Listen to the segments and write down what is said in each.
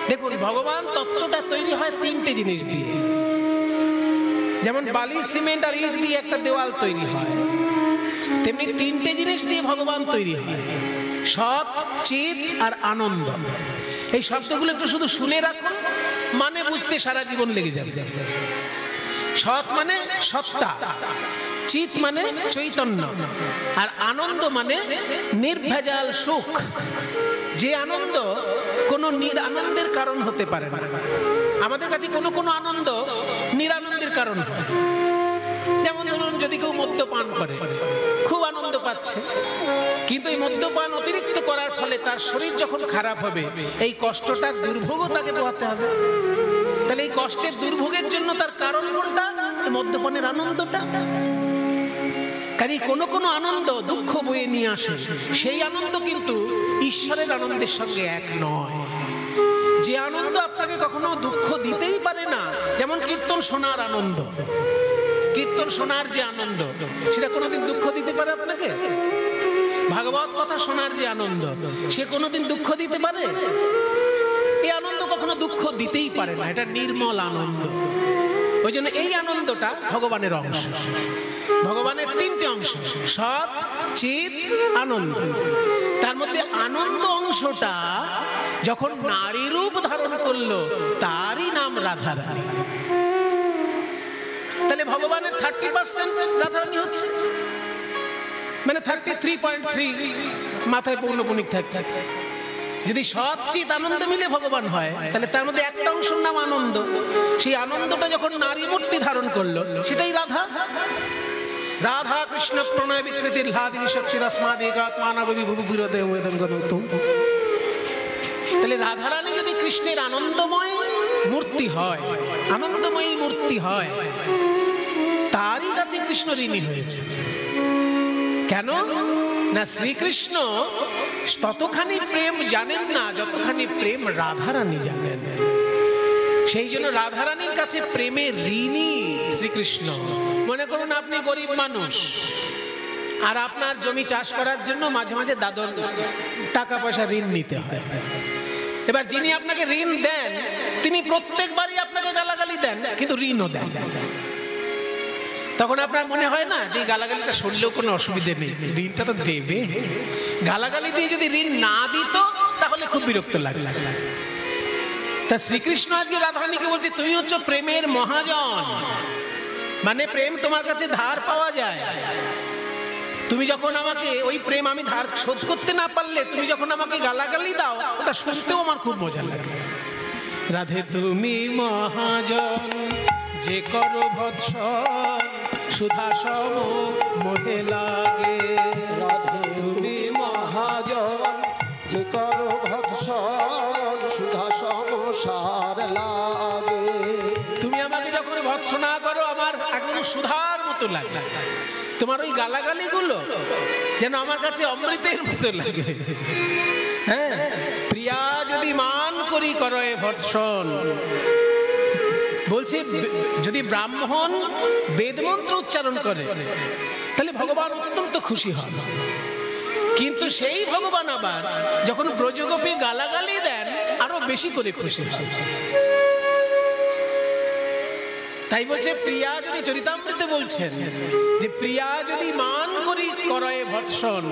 দেখুন, ভগবান তত্ত্বটা তৈরি হয় তিনটে জিনিস দিয়ে। যেমন বালি, সিমেন্ট আর ইট দিয়ে একটা দেওয়াল তৈরি হয়, তেমনি তিনটে জিনিস দিয়ে ভগবান তৈরি হয়: সৎ, চিত আর আনন্দ। এই শব্দগুলো একটু শুধু শুনে রাখুন, মানে বুঝতে সারা জীবন লেগে যাবে। সৎ মানে সত্তা, চিত মানে চৈতন্য, আর আনন্দ মানে নির্ভেজাল সুখ। যে আনন্দ কোনো নিরানন্দের কারণ হতে পারে না। আমাদের কাছে কোনো কোনো আনন্দ নিরানন্দের কারণ হয়। যেমন ধরুন, যদি কেউ মদ্যপান করে, খুব আনন্দ পাচ্ছে, কিন্তু এই মদ্যপান অতিরিক্ত করার ফলে তার শরীর যখন খারাপ হবে, এই কষ্টটার দুর্ভোগও তাকে পোহাতে হবে। তাহলে এই কষ্টের দুর্ভোগের জন্য তার কারণ কোনটা? মদ্যপানের আনন্দটা। কাজে কোনো কোনো আনন্দ দুঃখ বয়ে নিয়ে আসে, সেই আনন্দ কিন্তু ঈশ্বরের আনন্দের সঙ্গে এক নয়। যে আনন্দ আপনাকে কখনো দুঃখ দিতেই পারে না, যেমন কীর্তন শোনার আনন্দ, কীর্তন শোনার যে আনন্দ, সেটা কোনোদিন দুঃখ দিতে পারে আপনাকে? ভাগবত কথা শোনার যে আনন্দ, সে কোনোদিন দুঃখ দিতে পারে? এই আনন্দ কখনো দুঃখ দিতেই পারে না, এটা নির্মল আনন্দ। ওই জন্য এই আনন্দটা ভগবানের অংশ। ভগবানের তিনটে অংশ: সৎ, চিত, আনন্দ। তার মধ্যে আনন্দ অংশটা যখন নারী রূপ ধারণ করলো, তারই নাম রাধারানী। তাহলে ভগবানের 30% রাধারানী হচ্ছে, মানে 33.3 মাথায় পৌর্ণপুণিক থাকছে। যদি সৎ, চিত, আনন্দ মিলে ভগবান হয়, তাহলে তার মধ্যে একটা অংশের নাম আনন্দ। সেই আনন্দটা যখন নারী মূর্তি ধারণ করলো, সেটাই রাধা। রাধা কৃষ্ণ প্রণয় বিকৃতির লাদিনী শক্তির আসমাদিকাত্মানবী ভুবিরদে ওয়েদন গত। তাহলে রাধারানী যদি কৃষ্ণের আনন্দময় মূর্তি হয়, আনন্দময়ী মূর্তি হয়, তারই কাছে কৃষ্ণ ঋণী হয়েছে। কেন না? শ্রীকৃষ্ণ ততখানি প্রেম জানেন না যতখানি প্রেম রাধারানী জানেন। সেই জন্য রাধারানীর কাছে প্রেমের ঋণী শ্রীকৃষ্ণ। মনে করুন, আপনি গরিব মানুষ, আর আপনার জমি চাষ করার জন্য মাঝে মাঝে দাদন টাকা পয়সা ঋণ নিতে হয়। এবার যিনি আপনাকে ঋণ দেন, তিনি প্রত্যেকবারই আপনাকে গালাগালি দেন, কিন্তু ঋণও দেন। তখন আপনার মনে হয় না যে গালাগালিটা শুনলেও কোনো অসুবিধে নেই, ঋণটা তো দেবে। গালাগালি দিয়ে যদি ঋণ না দিত, তাহলে খুব বিরক্ত লাগে। তা শ্রীকৃষ্ণ আজকে রাধারানীকে বলছে, তুমি হচ্ছ প্রেমের মহাজন, মানে প্রেম তোমার কাছে ধার পাওয়া যায়। তুমি যখন আমাকে ওই প্রেম আমি ধার শোধ করতে না পারলে, তুমি যখন আমাকে গালাগালি দাও, ওটা শুনতেও আমার খুব মজা লাগে। রাধে তুমি মহাজন, যে করো ভৎসন, সুধা সম মোহে লাগে। রাধে তুমি মহাজন, যে করো ভৎসন, সুধা সম সার লাগে। তুমি আমাকে যখন ভৎসনা করো, আমার একদম সুধার মতো লাগে। তোমার ওই গালাগালি গুলো যেন আমার কাছে অমৃতের মতো লাগে। হ্যাঁ, প্রিয়া যদি মান করি করো এ ভৎসন। বলছি, যদি ব্রাহ্মণ বেদমন্ত্র উচ্চারণ করে, তাহলে ভগবান অত্যন্ত খুশি হন। কিন্তু সেই ভগবান আবার যখন ব্রজগোপী গালাগালি দেন, আরো বেশি করে খুশি হন। তাই বলছে, প্রিয়া যদি, চরিতামৃতে বলছেন যে প্রিয়া যদি মান করি করয়ে ভৎসন,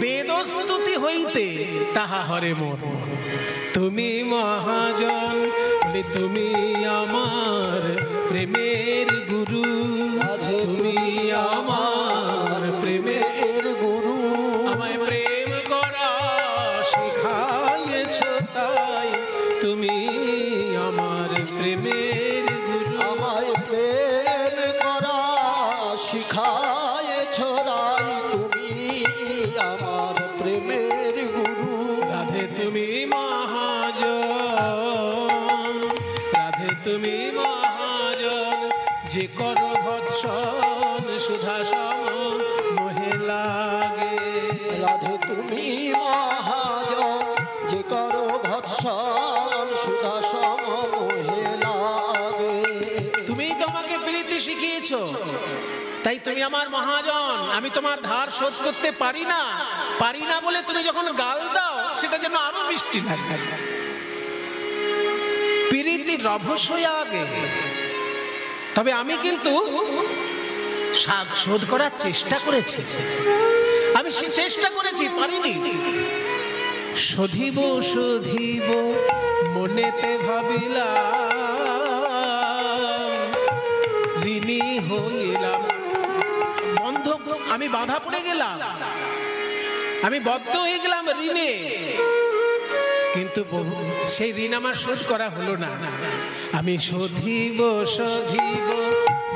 বেদস্তুতি হইতে তাহা হরে মোর। তুমি মহাজন, বলে তুমি আমার প্রেমের গুরু। তুমি আমার প্রেমের গুরু, আমায় প্রেম করা শিখাইয়েছ, তাই তুমি আমার প্রেমের গুরু। আমায় প্রেম করা শিখায়েছ, রাই তুমি আমার প্রেমের গুরু। রাধে তুমি মহাজন, রাধে তুমি মহাজন, যে করো ভৎসন, সুধা সম মোহে লাগে। রাধে তুমি মহাজন, যে করো ভৎসন, সুধা সম মোহে লাগে। তুমি তোমাকে প্রীতি শিখিয়েছো, তাই তুমি আমার মহাজন, আমি তোমার ধার শোধ করতে পারি না বলে তুমি যখন গাল দাও সেটা যেন আরো মিষ্টি লাগে। প্রীতি রভস আগে, তবে আমি কিন্তু শোধ করার চেষ্টা করেছি, আমি সে চেষ্টা করেছি, পারিনি। শোধিব শোধিব মনেতে ভাবিলাম, ঋণী হইলাম, বন্ধ, আমি বাধা পড়ে গেলাম, আমি বদ্ধ হয়ে গেলাম ঋণে, কিন্তু সেই ঋণ আমার শোধ করা হলো না। আমি শোধিব শোধিব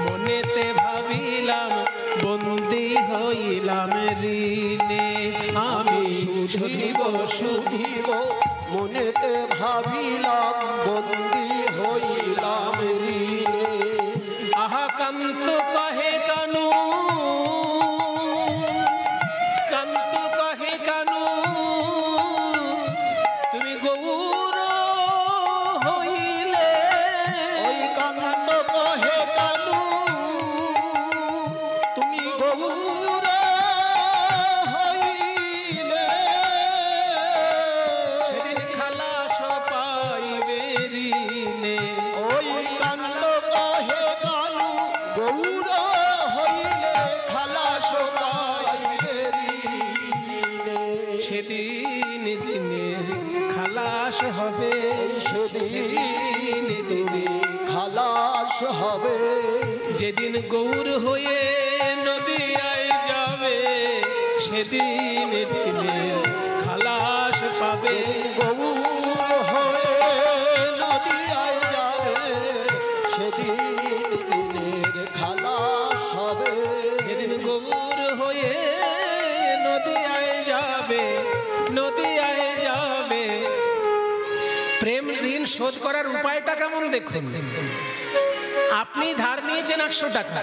মনেতে ভাবিলাম, বন্দী হইলাম ঋণে। আমি শোধিব শোধিব মনেতে ভাবিলাম, বন্দী হইলাম ঋণে। আহা কান্ত কহে কানু, কান্ত কহে কানু, তুমি গৌর হইলে। ওই কান্ত কহে কানু, তুমি গৌর হইলে। সেদিন খালাস পাইবে ঋণে। ওই কান্ত কহে কানু, গৌর হইলে খালাস পাইবে ঋণে। সেদিন ঋণে খালাস হবে, সেদিন দিনে খালাস হবে। যেদিন গৌর হয়ে নদিয়ায় যাবে, সেদিন ঋণে খালাস পাবে। গৌর হয়ে নদিয়ায় যাবে, সেদিন দিনের খালাস হবে। যেদিন গৌর হয়ে নদিয়ায় যাবে, নদিয়ায় যাবে। প্রেম ঋণ শোধ করার উপায়টা কেমন দেখুন। আপনি ধার নিয়েছেন 100 টাকা,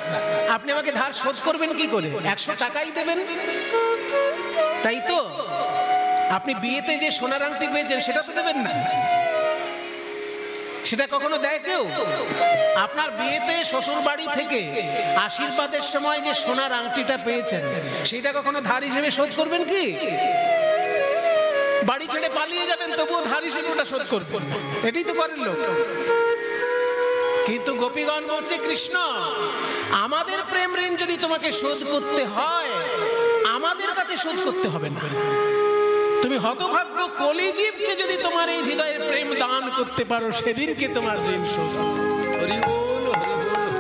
আপনি আমাকে ধার শোধ করবেন কি করে? 100 টাকাই দেবেন, তাই তো? আপনি বিয়েতে যে সোনার আংটি পেয়েছেন সেটা তো দেবেন না, সেটা কখনো দেয় কেউ? আপনার বিয়েতে শ্বশুর বাড়ি থেকে আশীর্বাদের সময় যে সোনার আংটিটা পেয়েছেন সেটা কখনো ধার হিসেবে শোধ করবেন কি? বাড়ি ছেড়ে পালিয়ে যাবেন, তবুও ধার হিসেবে ওটা শোধ করবেন না, এটাই তো করেন লোক। কিন্তু গোপীগণ বলছে, কৃষ্ণ আমাদের প্রেম ঋণ যদি তোমাকে শোধ করতে হয়, আমাদের কাছে শোধ করতে হবে না। তুমি হতভাগ্য কলিজীবকে যদি তোমার এই হৃদয়ের প্রেম দান করতে পারো, সেদিনকে তোমার ঋণ শোধ। হরি বল, হরি বল।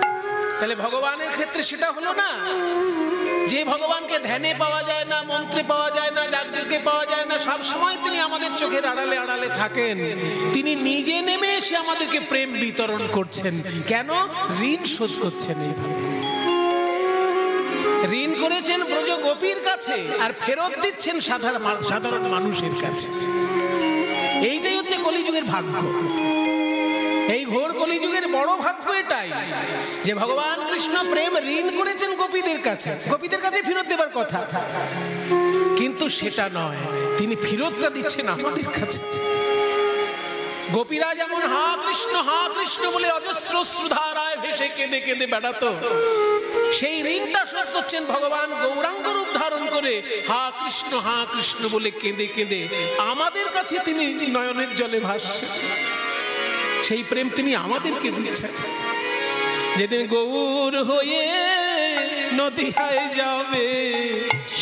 তাহলে ভগবানের ক্ষেত্রে সেটা হলো না, যে ভগবানকে ধ্যানে পাওয়া যায় না, মন্ত্রে পাওয়া যায় না, যাগযজ্ঞে পাওয়া যায় না, সব সময় তিনি আমাদের চোখের আড়ালে আড়ালে থাকেন। তিনি নিজে নেমে এসে আমাদেরকে প্রেম বিতরণ করছেন। কেন? ঋণ শোধ করছেন। ঋণ করেছেন ব্রজ গোপীর কাছে আর ফেরত দিচ্ছেন সাধারণ মানুষের কাছে। এইটাই হচ্ছে কলিযুগের ভাগ্য। এই ঘোর কলিযুগের বড় ভাগ্য এটাই যে ভগবান কৃষ্ণ প্রেম ঋণ করেছেন গোপীদের কাছে, গোপীদের কাছে ফেরত দেবার কথা, কিন্তু সেটা নয়, তিনি ফেরতটা দিচ্ছেন আমাদের কাছে। গোপীরা যেমন হা কৃষ্ণ বলে অজস্র শ্রুধারায় ভেসে কেঁদে কেঁদে বেড়াতো, সেই ঋণটা শোধ করছেন ভগবান গৌরাঙ্গ রূপ ধারণ করে হা কৃষ্ণ বলে কেঁদে কেঁদে আমাদের কাছে তিনি নয়নের জলে ভাসছেন। সেই প্রেম তিনি আমাদেরকে দিচ্ছেন। যেদিন গৌর হয়ে নদিয়ায় যাবে,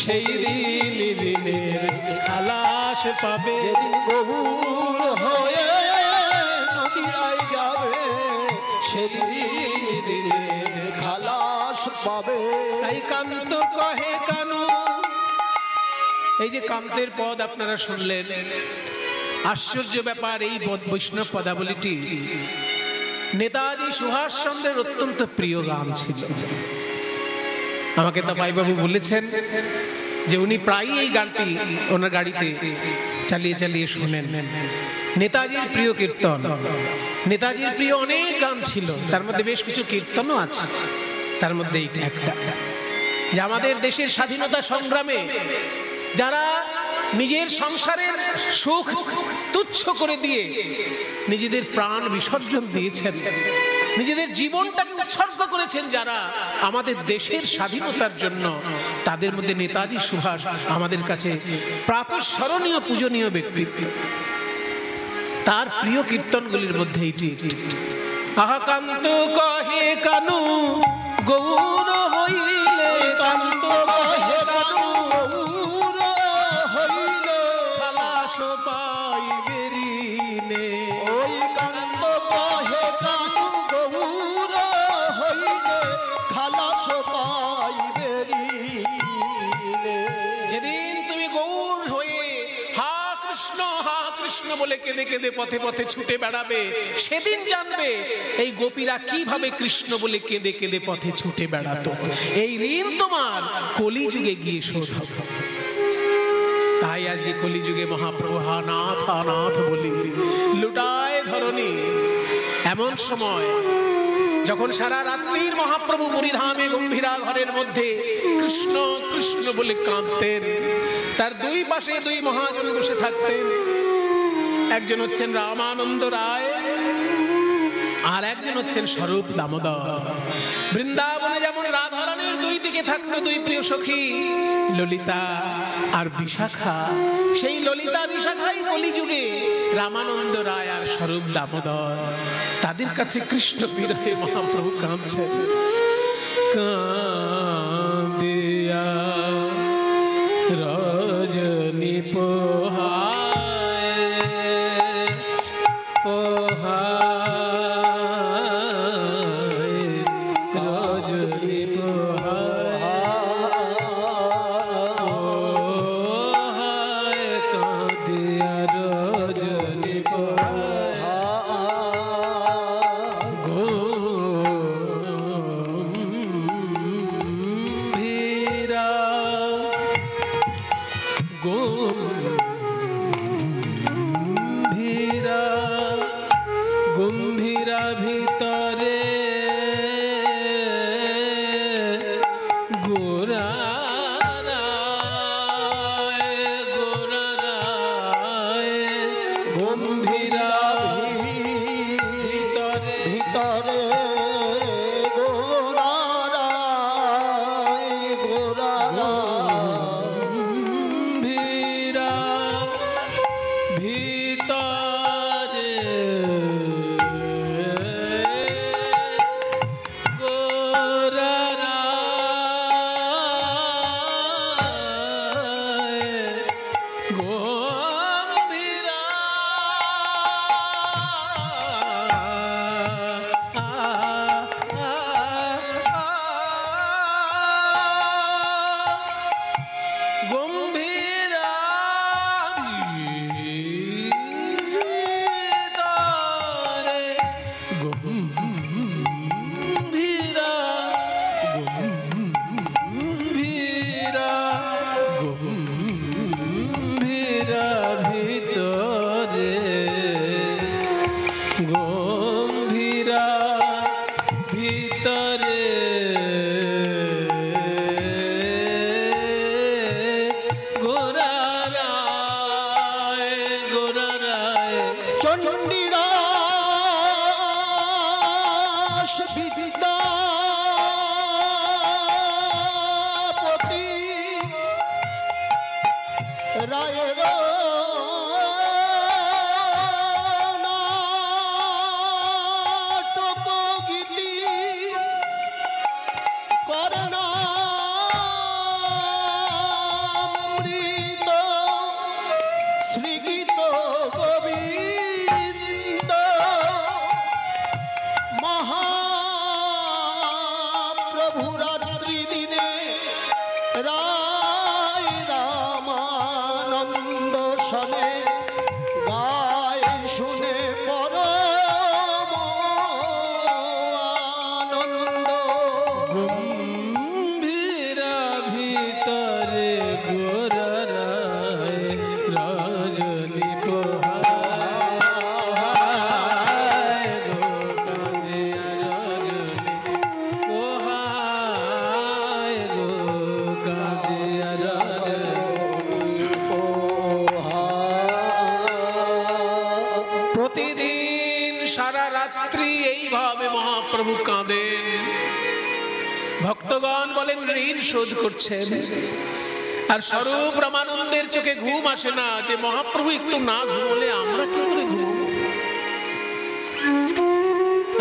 সেই ঋণের খালাস পাবে। যেদিন গৌর হয়ে নদিয়ায় যাবে, সেদিন খালাস পাবে। তাই কান্ত কহে কানু। এই যে কান্তের পদ আপনারা শুনলেন, আশ্চর্য ব্যাপার, এই বৈষ্ণব পদাবলীটি নেতাজি সুভাষচন্দ্রের অত্যন্ত প্রিয় গান ছিল। আমাকে তাপাইবাবু বলেছেন যে উনি প্রায়ই এই গানটি ওনার গাড়িতে চালিয়ে চালিয়ে শোনেন। নেতাজির প্রিয় কীর্তন, নেতাজির প্রিয় অনেক গান ছিল, তার মধ্যে বেশ কিছু কীর্তনও আছে। তার মধ্যে এইটা একটা, যে আমাদের দেশের স্বাধীনতা সংগ্রামে যারা নিজের সংসারের সুখ তুচ্ছ করে দিয়ে নিজেদের প্রাণ বিসর্জন দিয়েছেন, নিজেদের জীবনটাকে উৎসর্গ করেছেন যারা আমাদের দেশের স্বাধীনতার জন্য, তাদের মধ্যে নেতাজি সুভাষ আমাদের কাছে প্রাতঃস্মরণীয় পূজনীয় ব্যক্তিত্ব। তার প্রিয় কীর্তনগুলির মধ্যে এইটি। আহাকান্ত কহে কানু গৌর হইলে, কান্ত কহে কানু গৌর হইলে খালাস পাইবে ঋণে। ওই কান্ত কহে কানু গৌর হইলে খালাস পাইবে ঋণে। যেদিন তুমি গৌর হয়ে হা কৃষ্ণ বলে কেঁদে কেঁদে পথে পথে ছুটে বেড়াবে, সেদিন জানবে এই গোপীরা কিভাবে কৃষ্ণ বলে কেঁদে কেঁদে পথে ছুটে বেড়াতো। এই ঋণ তোমার কলিযুগে গিয়ে শোধ হবে। তাই আজকে কলিযুগে মহাপ্রভু হানাথ হানাথ বলি লুটায় ধরণী। এমন সময় যখন সারা রাত্রির মহাপ্রভু পরিধামে গম্ভীরা ঘরের মধ্যে কৃষ্ণ কৃষ্ণ বলে কাঁদতেন, তার দুই পাশে দুই মহাজন বসে থাকতেন। একজন হচ্ছেন রামানন্দ রায়, আর একজন হচ্ছেন স্বরূপ দামোদর। বৃন্দাবনে যেমন রাধারানীর দুই দিকে থাকতো দুই প্রিয় সখী ললিতা আর বিশাখা, সেই ললিতা বিশাখাই কলিযুগে রামানন্দ রায় আর স্বরূপ দামোদর। তাদের কাছে কৃষ্ণ বিরহে মহাপ্রভু কাঁদছেন। কাঁদিয়া রজনী পোহায় রজনী পোহায় কাঁদিয়া রজনী পোহায় গম্ভীরা গম্ভীরা গম্ভীরা ভিতরে গোরারায় গোরারায় গম্ভীরা ভিতরে ভিতরে গোরারায় গোরারায় গম্ভীরা ভিতরে গোরারায় গম্ভীরা গম্ভীরা ভিতরে গম্ভীরা গম্ভীরা গম্ভীরা ভিতরে গম্ভীরা ভিতরে গোরারায় গোরারায় চণ্ডীদাস বিদ্যাপতি রায়ের নাটক গীতি করণামৃত শ্রীগীত গোবিন্দ মহাপ্রভু রাত্রি দিনে রায় রামানন্দ শনে গায় শুনে পরম আনন্দ। গম্ভীরা ভিতরে গোরারায় রজনী পোহায় গো কাঁদিয়া রজনী পোহায় গো মহাপ্রভু কাঁদেন, ভক্তগণ বলেন ঋণ শোধ করছেন। আর স্বরূপ রামানন্দের চোখে ঘুম আসে না যে মহাপ্রভু একটু না ঘুমলে আমরা কি করে ঘুমবো।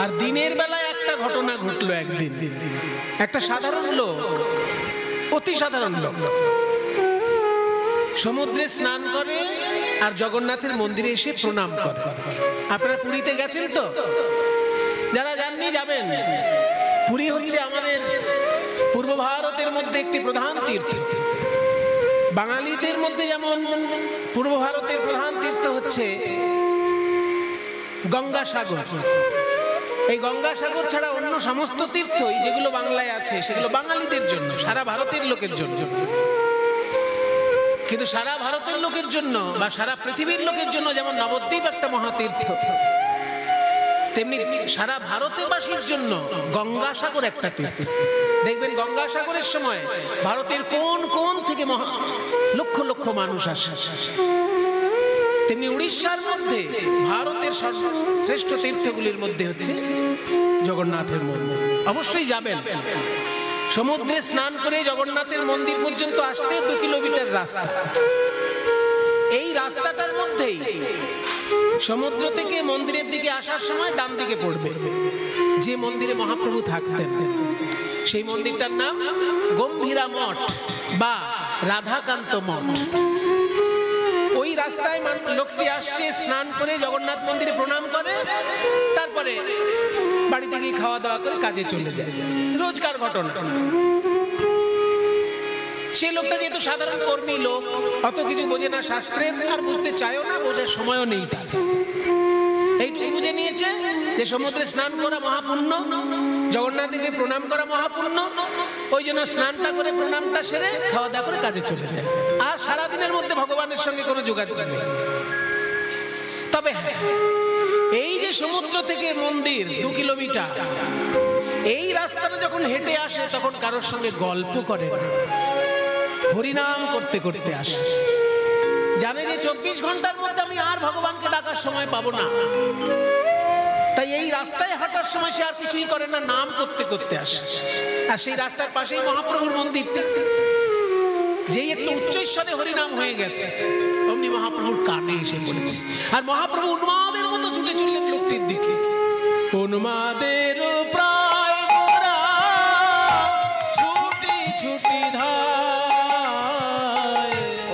আর দিনের বেলায় একটা ঘটনা ঘটলো একদিন। একটা সাধারণ লোক, অতি সাধারণ লোক, সমুদ্রে স্নান করে আর জগন্নাথের মন্দিরে এসে প্রণাম করে। আপনারা পুরীতে গেছেন তো? যারা যাননি যাবেন। পুরী হচ্ছে আমাদের পূর্ব ভারতের মধ্যে একটি প্রধান তীর্থ। বাঙালিদের মধ্যে যেমন পূর্ব ভারতের প্রধান তীর্থ হচ্ছে গঙ্গাসাগর। এই গঙ্গাসাগর ছাড়া অন্য সমস্ত তীর্থই যেগুলো বাংলায় আছে সেগুলো বাঙালিদের জন্য, সারা ভারতের লোকের জন্য। কিন্তু সারা ভারতের লোকের জন্য বা সারা পৃথিবীর লোকের জন্য যেমন নবদ্বীপ একটা মহাতীর্থ, তেমনি সারা ভারতবাসীর জন্য গঙ্গাসাগর একটা তীর্থ। দেখবেন গঙ্গাসাগরের সময় ভারতের কোন কোন থেকে লক্ষ লক্ষ মানুষ আসে। তেমনি উড়িষ্যার মধ্যে ভারতের শ্রেষ্ঠ তীর্থগুলির মধ্যে হচ্ছে জগন্নাথের মন্দির। অবশ্যই যাবেন। সমুদ্রে স্নান করে জগন্নাথের মন্দির পর্যন্ত আসতে 2 কিলোমিটার রাস্তা। এই রাস্তাটার মধ্যেই সমুদ্র থেকে মন্দিরের দিকে আসার সময় ডান দিকে পড়বে যে মন্দিরে মহাপ্রভু থাকতেন, সেই মন্দিরটার নাম গম্ভীরা মঠ বা রাধাকান্ত মঠ। ওই রাস্তায় লোকটি আসছে, স্নান করে জগন্নাথ মন্দিরে প্রণাম করে, তারপরে বাড়িতে গিয়ে খাওয়া দাওয়া করে কাজে চলে যায়। রোজকার ঘটনা। সেই লোকটা যেহেতু সাধারণ কর্মী লোক, অত কিছু বোঝে না শাস্ত্রের, আর বুঝতে চায়ও না, বোঝার সময়ও নেই তার। এইটুকু বুঝে নিয়েছে যে সমুদ্রে স্নান করা মহাপুণ্য, জগন্নাথকে প্রণাম করা মহাপুণ্য। ওই জন্য স্নানটা করে প্রণামটা সেরে খাওয়া দাওয়া করে কাজে চলে যায়। আর সারাদিনের মধ্যে ভগবানের সঙ্গে কোনো যোগাযোগ নেই। তবে হ্যাঁ, এই যে সমুদ্র থেকে মন্দির 2 কিলোমিটার, এই রাস্তাটা যখন হেঁটে আসে তখন কারোর সঙ্গে গল্প করে না, হরিনাম করতে করতে আসে। জানে যে 24 ঘন্টার মধ্যে আমি আর ভগবানকে ডাকার সময় পাবো না, তাই এই রাস্তায় হাঁটার সময় সে আর কিছুই করে না, নাম করতে করতে আসে। আর সেই রাস্তার পাশেই মহাপ্রভুর মন্দিরটা। যেই একটু উচ্চৈস্বরে হরিনাম হয়ে গেছে, অমনি মহাপ্রভুর কানে এসে পড়েছে। আর মহাপ্রভু উন্মাদের মতো ছুটে চললেন লোকটির দিকে। উন্মাদের প্রায় গোরা ছুটি ছুটি ধায়,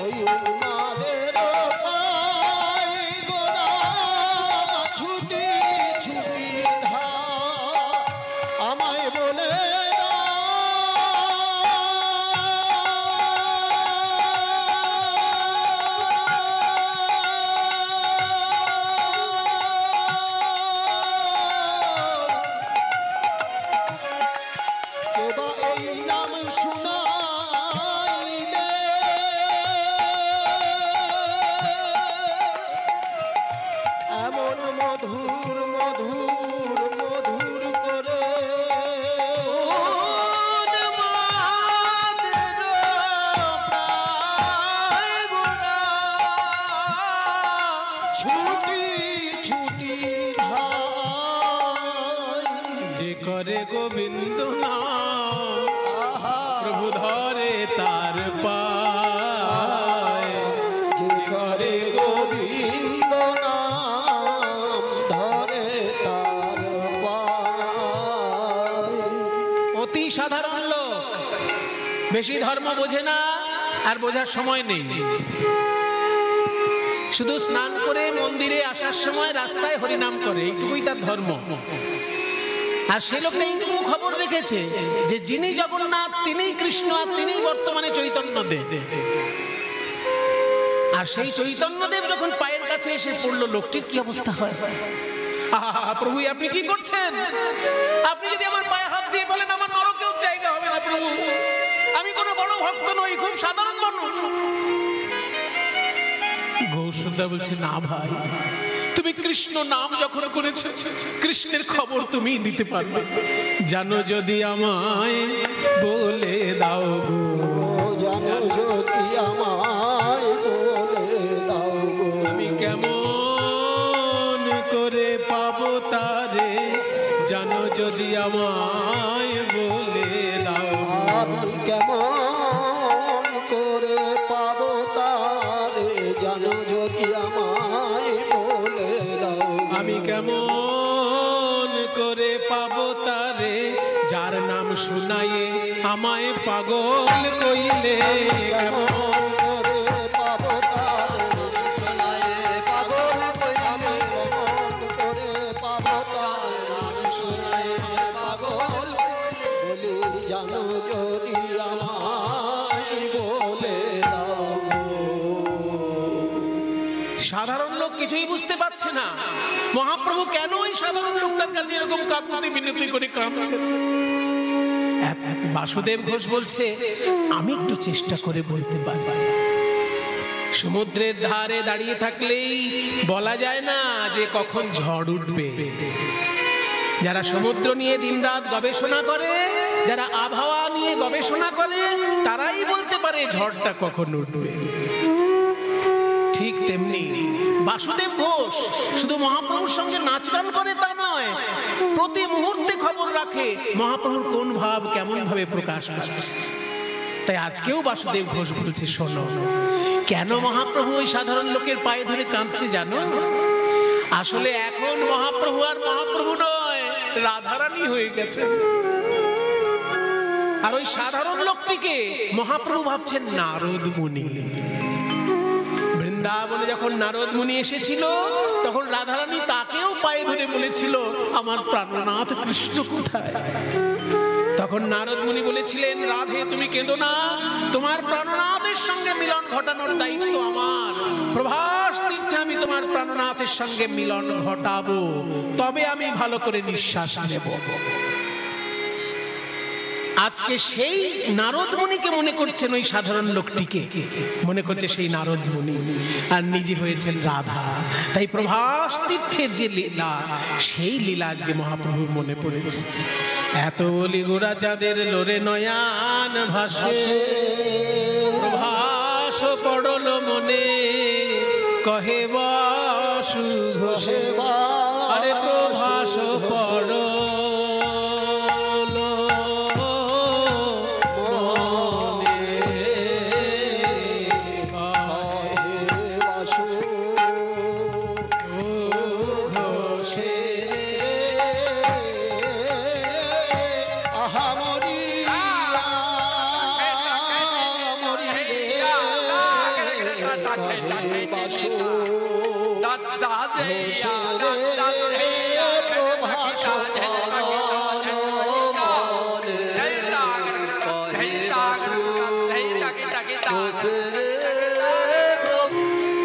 ওই উন্মাদের প্রায় গোরা ছুটি ছুটি ধায়, আমায় বলে মধুর মধুর মধুর করে ছুটি ছুটি যে করে গোবিন্দ নাম, প্রভু ধরে তার পায়। যে করে গোবিন্দ নাম ধরে তার পায়। অতি সাধারণ লোক, বেশি ধর্ম বোঝে না, আর বোঝার সময় নেই। শুধু স্নান করে মন্দিরে আসার সময় রাস্তায় হরিনাম করে, এইটুকুই তার ধর্ম। আর সে লোকটা এইটুকু খবর রেখেছে যে যিনি জগন্নাথ তিনিই কৃষ্ণ, আর তিনিই বর্তমানে চৈতন্যদেব। আর সেই চৈতন্যদেব যখন পায়ের কাছে এসে পড়লো, লোকটির কি অবস্থা হয়? আহা প্রভু, আপনি কি করছেন? আপনি যদি আমার পায়ে হাত দিয়ে বলেন আমার নরকেও জায়গা হবে না প্রভু, আমি কোনো বড় ভক্ত নই, খুব সাধারণ মানুষ। গৌরসুন্দর বলছে, না ভাই, তুমি কৃষ্ণ নাম যখন করেছো, কৃষ্ণের খবর তুমি দিতে পারবে। জানো যদি আমায় বলে দাও গো, জানো যদি আমায় বলে দাও গো, আমি কেমন করে পাবো তারে। জানো যদি জানো যদি আমায় বলে দাও আমি কেমন করে পাবো তারে যার নাম শুনাইয়ে আমায় পাগল কইলে কেমন করে পাবো তারে শোনায়ে পাগল কইলে কেমন করে পাবো তারে শোনায়ে পাগল বলি জানো যদি আমায় বলে দাও সাধারণ লোক কিছুই বুঝতে পারছে না মহাপ্রভু কেন ওই সাধারণ লোকটার কাছে এরকম কাকুতি বিনতি করে কাঁদছে। বাসুদেব ঘোষ বলছে আমি একটু চেষ্টা করে বলতে পারবো। সমুদ্রের ধারে দাঁড়িয়ে থাকলেই বলা যায় না যে কখন ঝড় উঠবে। যারা সমুদ্র নিয়ে দিনরাত গবেষণা করে, যারা আবহাওয়া নিয়ে গবেষণা করে, তারাই বলতে পারে ঝড়টা কখন উঠবে। ঠিক তেমনি বাসুদেব ঘোষ শুধু মহাপ্রভুর সঙ্গে নাচ গান করে তা নয়, প্রতি মুহূর্তে খবর রাখে মহাপ্রভুর কোন ভাব কেমন ভাবে প্রকাশ পাচ্ছে। তাই আজকেও বাসুদেব ঘোষ বলছে শোনো, কেন মহাপ্রভু ওই সাধারণ লোকের পায়ে ধরে কাঁদছে জানো? আসলে এখন মহাপ্রভু আর মহাপ্রভু নয়, রাধারানী হয়ে গেছে। আর ওই সাধারণ লোকটিকে মহাপ্রভু ভাবছেন নারদ মুনি। বৃন্দাবনে যখন নারদ মুনি এসেছিল তখন রাধারানী তাকেও পায়ে ধরে বলেছিল আমার প্রাণনাথ কৃষ্ণ কোথায়। তখন নারদ মুনি বলেছিলেন রাধে তুমি কেঁদো না, তোমার প্রাণনাথের সঙ্গে মিলন ঘটানোর দায়িত্ব আমার। প্রভাস তীর্থে আমি তোমার প্রাণনাথের সঙ্গে মিলন ঘটাবো, তবে আমি ভালো করে নিঃশ্বাস নেব। আজকে সেই নারদ মুনিকে মনে করছেন ওই সাধারণ লোকটিকে, মনে করছে সেই নারদ মুনি, আর নিজে হয়েছেন রাধা। তাই প্রভাস তীর্থের যে লীলা, সেই লীলা আজকে মহাপ্রভুর মনে পড়েছে। এত বলি গোরা চাঁদের লোরে নয়ান ভাসে, প্রভাস পড়ল মনে কহে বাসু ঘোষে, আরে প্রভাস পড়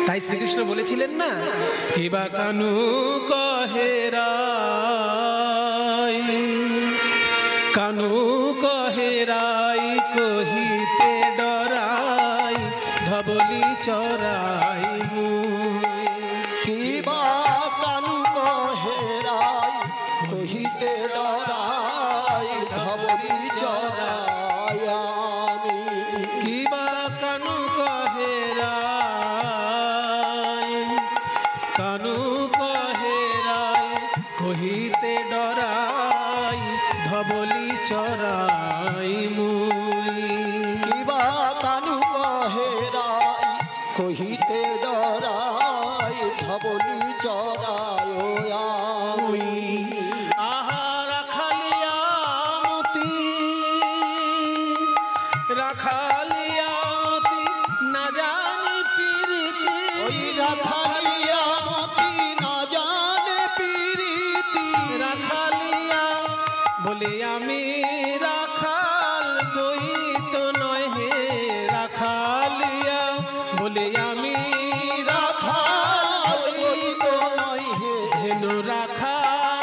তাই শ্রীকৃষ্ণ বলেছিলেন না, কেবা কানু কহেরাই, কানু কহেরাই কহিতে ডরাই ধবলি চরাই। কিবা কানু কহেরাই কহিতে ডরাই ধবলি চরাই আমি। কিবা কানু কহেরাই, কানু কহেরাই কহিতে ডরাই ধবলি চরাই মুই। কিবা কানু কহেরাই কহিতে ডরাই ধবলি চরাই আমি। আহা রাখালিয়া মতি, রাখালিয়া মতি না জানি প্রীতি, ওই রাখালিয়া মতি না জানে প্রীতি। রাখালিয়া বলে আমি রাখাল বই তো নয় হে, রাখালিয়া বলে আমি রাখাল বই তো নয় হে, হেনু রাখা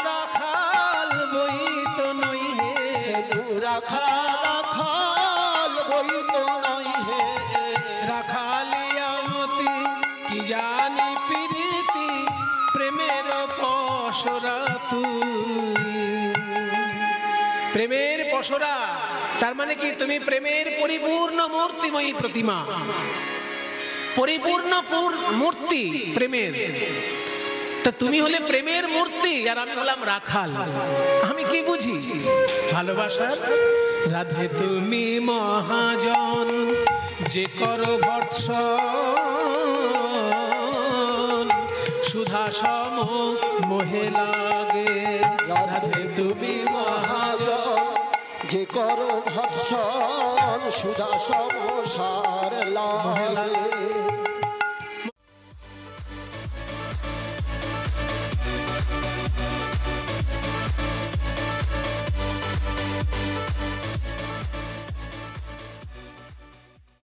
রাখাল বই তো নয় হে, হেনু রাখা রাখাল বই তো নয় হে। রাখালিয়া মতি কি জানি প্রীতি, প্রেমের পসরা তুই। প্রেমের পসরা তার মানে কি? তুমি প্রেমের পরিপূর্ণ মূর্তিময়ী প্রতিমা, পরিপূর্ণ মূর্তি প্রেমের। তা তুমি হলে প্রেমের মূর্তি আর আমি হলাম রাখাল। আমি কি বুঝি ভালোবাসার? রাধে তুমি মহাজন যে করো ভৎসন, সম মোহে লাগে। রাধে তুমি মহাজন যে করো ভৎসন সুধা সমসার লাগে।